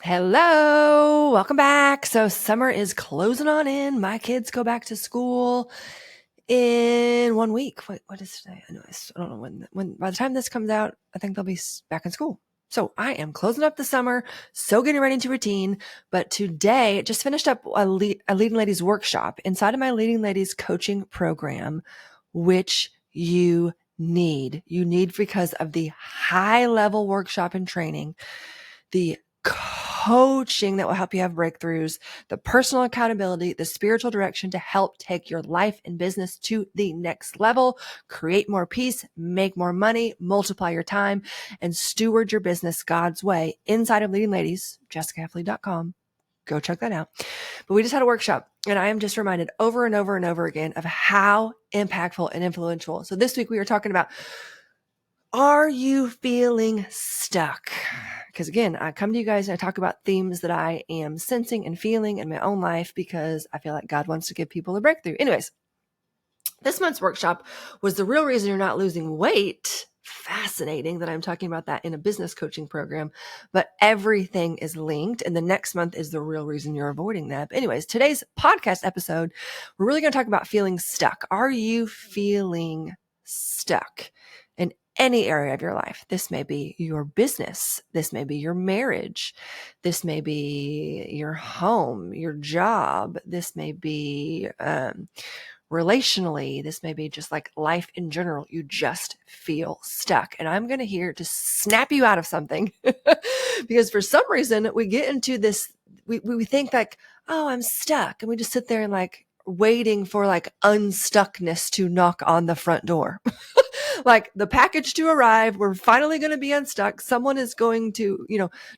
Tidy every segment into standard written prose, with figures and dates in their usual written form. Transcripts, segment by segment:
Hello, welcome back. So summer is closing on in. My kids go back to school in 1 week. What is today? Anyways, I don't know when by the time this comes out, I think they'll be back in school. So I am closing up the summer, so getting ready into routine. But today, just finished up a Leading Ladies workshop inside of my Leading Ladies coaching program, which you need. You need because of the high level workshop and training, the coaching that will help you have breakthroughs, the personal accountability, the spiritual direction to help take your life and business to the next level, create more peace, make more money, multiply your time, and steward your business God's way inside of Leading Ladies, jessicaheffley.com. Go check that out. But we just had a workshop and I am just reminded over and over and over again of how impactful and influential. So this week we were talking about, are you feeling stuck? Because again, I come to you guys and I talk about themes that I am sensing and feeling in my own life because I feel like God wants to give people a breakthrough. Anyways, this month's workshop was the real reason you're not losing weight. Fascinating that I'm talking about that in a business coaching program, but everything is linked. And the next month is the real reason you're avoiding that. But anyways, today's podcast episode, we're really going to talk about feeling stuck. Are you feeling stuck in any area of your life? This may be your business. This may be your marriage. This may be your home, your job. This may be, relationally, this may be just like life in general. You just feel stuck. And I'm going to here to snap you out of something because for some reason we get into this, we think like, oh, I'm stuck. And we just sit there and like waiting for like unstuckness to knock on the front door. Like the package to arrive, we're finally going to be unstuck. Someone is going to,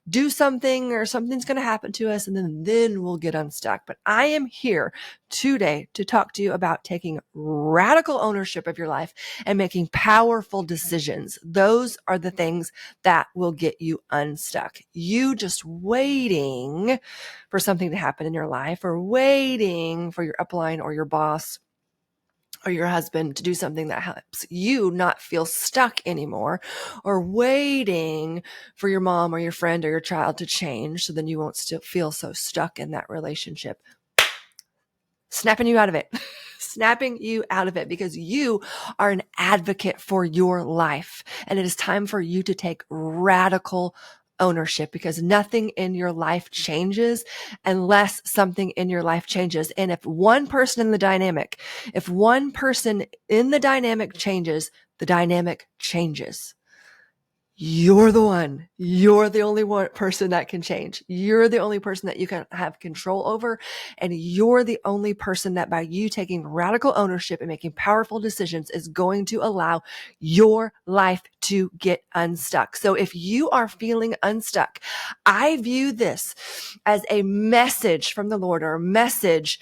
do something or something's going to happen to us and then we'll get unstuck. But I am here today to talk to you about taking radical ownership of your life and making powerful decisions. Those are the things that will get you unstuck. You just waiting for something to happen in your life or waiting for your upline or your boss or your husband to do something that helps you not feel stuck anymore, or waiting for your mom or your friend or your child to change so then you won't still feel so stuck in that relationship. Snapping you out of it. Snapping you out of it because you are an advocate for your life. And it is time for you to take radical ownership because nothing in your life changes unless something in your life changes. And if one person in the dynamic changes, the dynamic changes. You're the one. You're the only one person that can change. You're the only person that you can have control over. And you're the only person that by you taking radical ownership and making powerful decisions is going to allow your life to get unstuck. So if you are feeling unstuck, I view this as a message from the Lord or a message,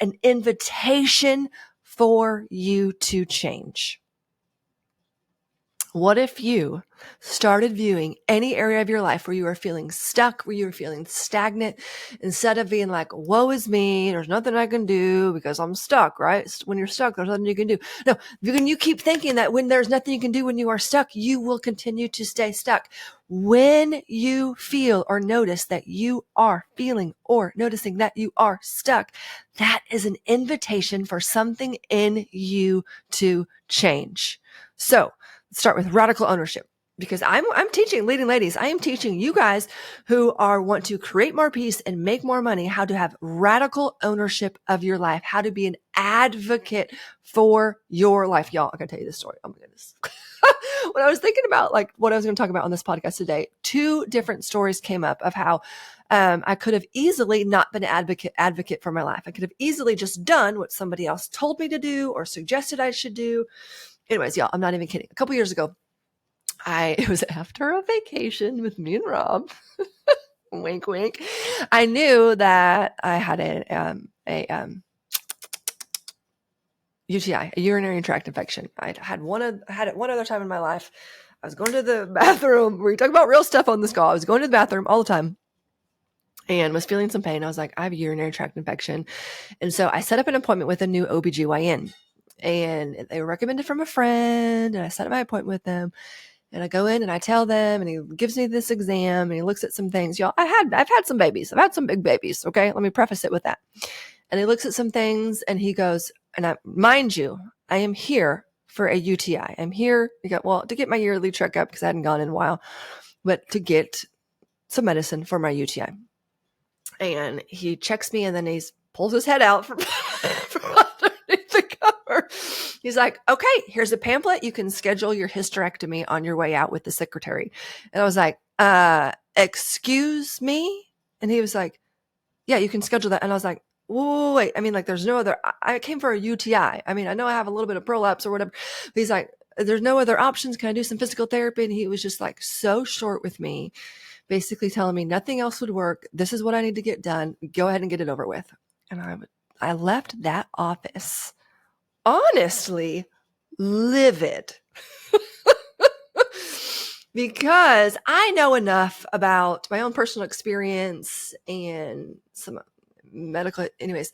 an invitation for you to change. What if you started viewing any area of your life where you are feeling stuck, where you are feeling stagnant, instead of being like, woe is me, there's nothing I can do because I'm stuck, right? When you're stuck, there's nothing you can do. No, when you keep thinking that when there's nothing you can do when you are stuck, you will continue to stay stuck. When you feel or notice that you are feeling or noticing that you are stuck, that is an invitation for something in you to change. So, start with radical ownership because I'm teaching Leading Ladies. I am teaching you guys who want to create more peace and make more money, how to have radical ownership of your life, how to be an advocate for your life. Y'all, I gotta tell you this story. Oh my goodness. When I was thinking about like what I was going to talk about on this podcast today, two different stories came up of how I could have easily not been an advocate for my life. I could have easily just done what somebody else told me to do or suggested I should do. Anyways, y'all, I'm not even kidding. A couple years ago, it was after a vacation with me and Rob. Wink, wink. I knew that I had a UTI, a urinary tract infection. I had it one other time in my life. I was going to the bathroom. We talk about real stuff on this call. I was going to the bathroom all the time and was feeling some pain. I was like, I have a urinary tract infection. And so I set up an appointment with a new OBGYN. And they were recommended from a friend, and I set up my appointment with them. And I go in and I tell them, and he gives me this exam and he looks at some things. Y'all, I've had some babies. I've had some big babies. Okay. Let me preface it with that. And he looks at some things and he goes, and mind you, I am here for a UTI. I'm here to get my yearly checkup because I hadn't gone in a while, but to get some medicine for my UTI. And he checks me and then he pulls his head out from underneath the cover. He's like, okay, here's a pamphlet. You can schedule your hysterectomy on your way out with the secretary. And I was like, excuse me? And he was like, yeah, you can schedule that. And I was like, whoa, wait. I mean, like, there's no other, I came for a UTI. I mean, I know I have a little bit of prolapse or whatever. But he's like, there's no other options. Can I do some physical therapy? And he was just like so short with me, basically telling me nothing else would work. This is what I need to get done. Go ahead and get it over with. And I left that office honestly livid because I know enough about my own personal experience and some medical, anyways,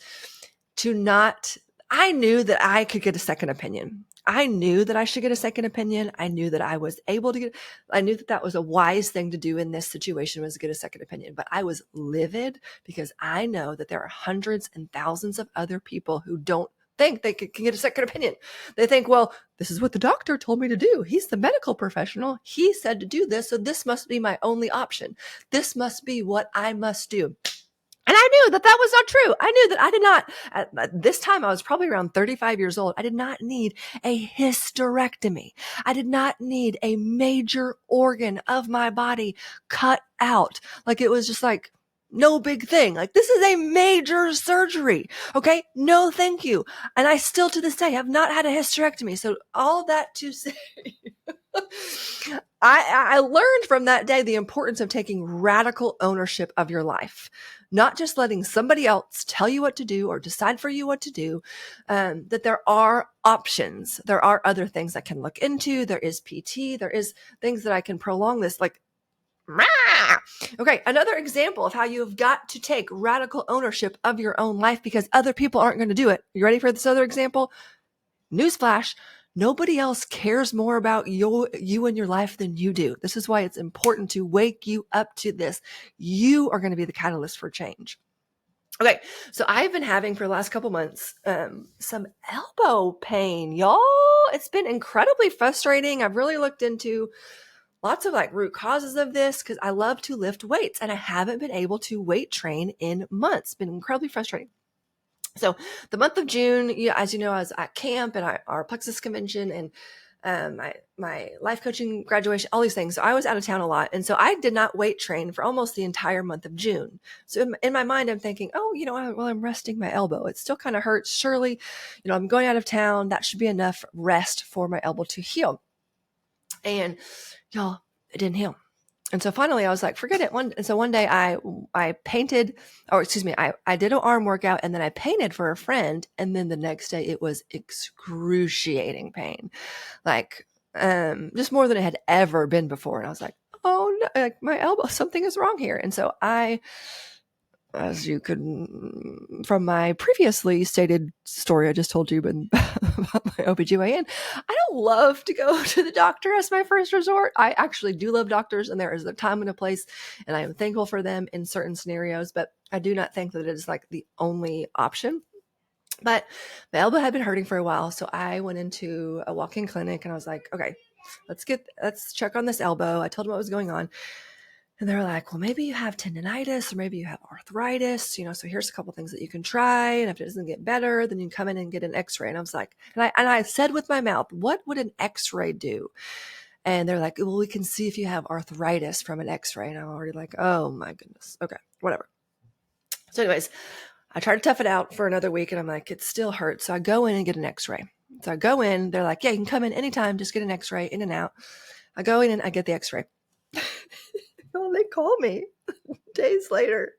I knew that I could get a second opinion. I knew that I should get a second opinion. I knew that I was able to I knew that was a wise thing to do in this situation, was get a second opinion. But I was livid because I know that there are hundreds and thousands of other people who don't think they can get a second opinion. They think, well, this is what the doctor told me to do. He's the medical professional. He said to do this. So this must be my only option. This must be what I must do. And I knew that was not true. I knew that I did not, at this time, I was probably around 35 years old. I did not need a hysterectomy. I did not need a major organ of my body cut out. Like, it was just like, no big thing. Like, this is a major surgery. Okay. No, thank you. And I still to this day have not had a hysterectomy. So all that to say, I learned from that day the importance of taking radical ownership of your life, not just letting somebody else tell you what to do or decide for you what to do, that there are options. There are other things I can look into. There is PT. There is things that I can prolong this, like, okay, another example of how you've got to take radical ownership of your own life because other people aren't going to do it. You ready for this other example? Newsflash. Nobody else cares more about you and your life than you do. This is why it's important to wake you up to this. You are going to be the catalyst for change. Okay, so I've been having for the last couple months some elbow pain, y'all. It's been incredibly frustrating. I've really looked into lots of like root causes of this because I love to lift weights and I haven't been able to weight train in months. It's been incredibly frustrating. So the month of June, as you know, I was at camp and our Plexus convention and my life coaching graduation, all these things. So I was out of town a lot. And so I did not weight train for almost the entire month of June. So in my mind, I'm thinking, oh, while I'm resting my elbow, it still kind of hurts. Surely, I'm going out of town. That should be enough rest for my elbow to heal. And y'all, it didn't heal. And so finally I was like, forget it. And so one day I painted, I did an arm workout and then I painted for a friend. And then the next day it was excruciating pain, like, just more than it had ever been before. And I was like, oh no, like my elbow, something is wrong here. And so as you could, from my previously stated story I just told you about my OBGYN, I don't love to go to the doctor as my first resort. I actually do love doctors, and there is a time and a place, and I am thankful for them in certain scenarios, but I do not think that it is like the only option. But my elbow had been hurting for a while, so I went into a walk-in clinic, and I was like, okay, let's check on this elbow. I told them what was going on. And they're like, well, maybe you have tendonitis or maybe you have arthritis, so here's a couple things that you can try. And if it doesn't get better, then you can come in and get an x-ray. And I was like, and I said with my mouth, what would an x-ray do? And they're like, well, we can see if you have arthritis from an x-ray. And I'm already like, oh my goodness. Okay, whatever. So anyways, I try to tough it out for another week and I'm like, it still hurts. So I go in and get an x-ray. So I go in, they're like, yeah, you can come in anytime, just get an x-ray, in and out. I go in and I get the x-ray. Oh, they call me days later.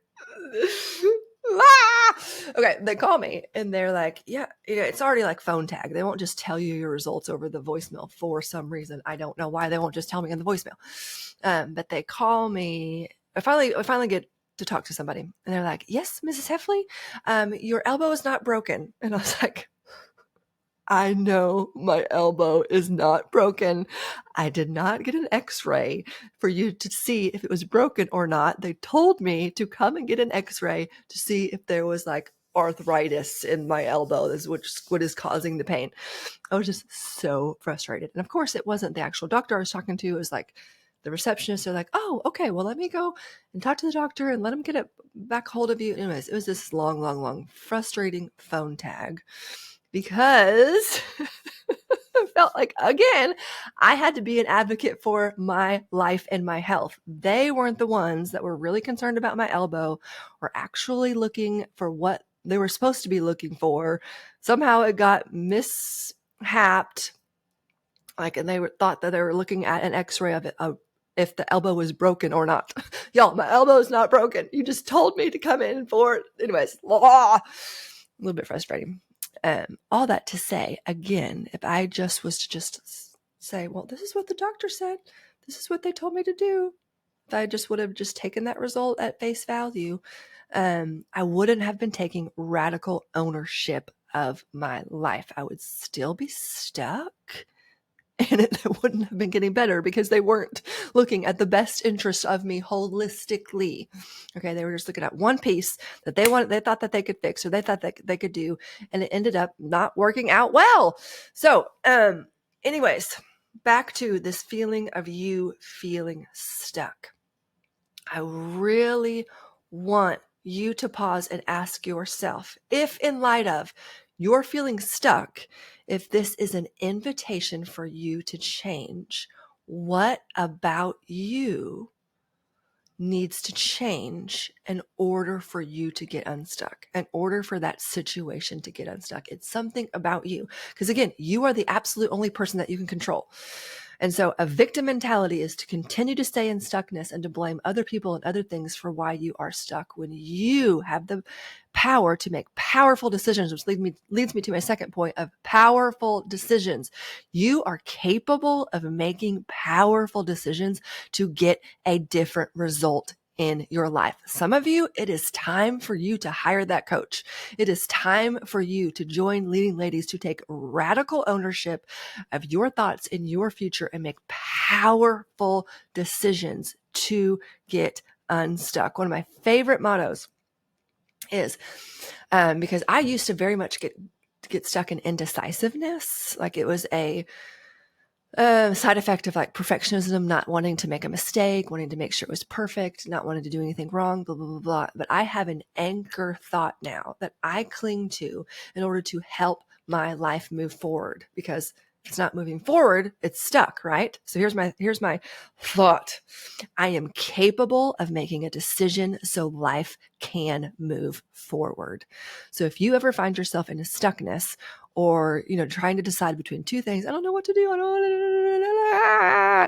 Okay, they call me and they're like, yeah, it's already like phone tag. They won't just tell you your results over the voicemail for some reason. I don't know why they won't just tell me in the voicemail. But they call me. I finally get to talk to somebody and they're like, yes, Mrs. Heffley, your elbow is not broken. And I was like, I know my elbow is not broken. I did not get an x-ray for you to see if it was broken or not. They told me to come and get an x-ray to see if there was like arthritis in my elbow, which is what is causing the pain. I was just so frustrated. And of course, it wasn't the actual doctor I was talking to. It was like the receptionist. They're like, oh, okay, well, let me go and talk to the doctor and let him get it back hold of you. Anyways, it was this long, frustrating phone tag because I felt like, again, I had to be an advocate for my life and my health. They weren't the ones that were really concerned about my elbow or actually looking for what they were supposed to be looking for. Somehow it got mishapped. And they thought that they were looking at an x-ray of it, if the elbow was broken or not. Y'all, my elbow is not broken. You just told me to come in for it. Anyways, a little bit frustrating. All that to say, again, if I just was to just say, well, this is what the doctor said, this is what they told me to do, if I just would have just taken that result at face value, I wouldn't have been taking radical ownership of my life. I would still be stuck, and it wouldn't have been getting better because they weren't looking at the best interest of me holistically. Okay, they were just looking at one piece that they thought that they could fix, or they thought that they could do, and it ended up not working out well. So, anyways, back to this feeling of you feeling stuck. I really want you to pause and ask yourself, if in light of you're feeling stuck, if this is an invitation for you to change, what about you needs to change in order for you to get unstuck, in order for that situation to get unstuck? It's something about you. Because again, you are the absolute only person that you can control. And so a victim mentality is to continue to stay in stuckness and to blame other people and other things for why you are stuck, when you have the power to make powerful decisions, which leads me to my second point of powerful decisions. You are capable of making powerful decisions to get a different result in your life. Some of you, it is time for you to hire that coach. It is time for you to join Leading Ladies to take radical ownership of your thoughts in your future and make powerful decisions to get unstuck. One of my favorite mottos is, because I used to very much get stuck in indecisiveness. Like it was a side effect of like perfectionism, not wanting to make a mistake, wanting to make sure it was perfect, not wanting to do anything wrong, blah, blah, blah, blah. But I have an anchor thought now that I cling to in order to help my life move forward, because if it's not moving forward, it's stuck, right? So here's my thought. I am capable of making a decision so life can move forward. So if you ever find yourself in a stuckness, or, trying to decide between two things, I don't know what to do.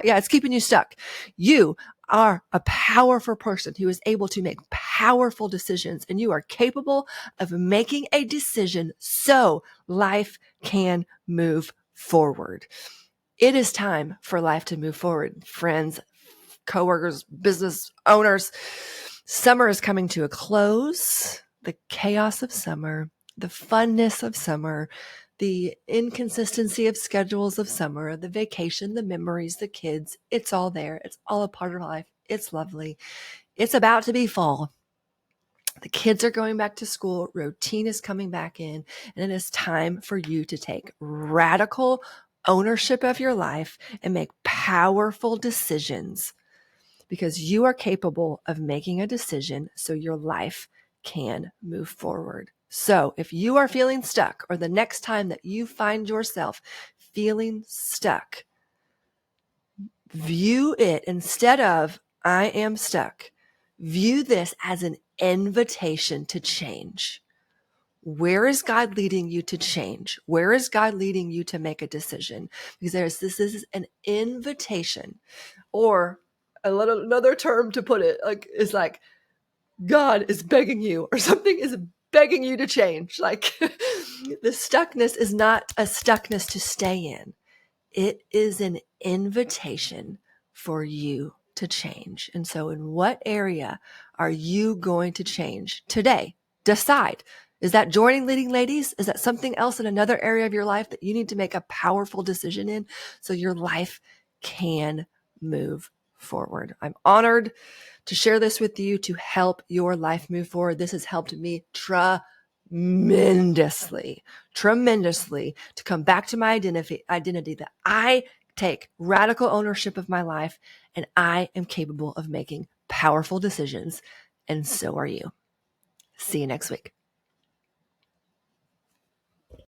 Yeah, it's keeping you stuck. You are a powerful person who is able to make powerful decisions, and you are capable of making a decision so life can move forward. It is time for life to move forward, friends, coworkers, business owners. Summer is coming to a close. The chaos of summer, the funness of summer, the inconsistency of schedules of summer, the vacation, the memories, the kids, it's all there. It's all a part of life. It's lovely. It's about to be fall. The kids are going back to school. Routine is coming back in, and it is time for you to take radical ownership of your life and make powerful decisions, because you are capable of making a decision so your life can move forward. So if you are feeling stuck, or the next time that you find yourself feeling stuck, view it, instead of I am stuck, view this as an invitation to change. Where is God leading you to change? Where is God leading you to make a decision? Because this is an invitation, or another term to put it is like God is begging you, or something is begging you to change. Like the stuckness is not a stuckness to stay in. It is an invitation for you to change. And so in what area are you going to change today? Decide. Is that joining Leading Ladies? Is that something else in another area of your life that you need to make a powerful decision in so your life can move forward? I'm honored to share this with you to help your life move forward. This has helped me tremendously to come back to my identity that I take radical ownership of my life and I am capable of making powerful decisions. And so are you. See you next week.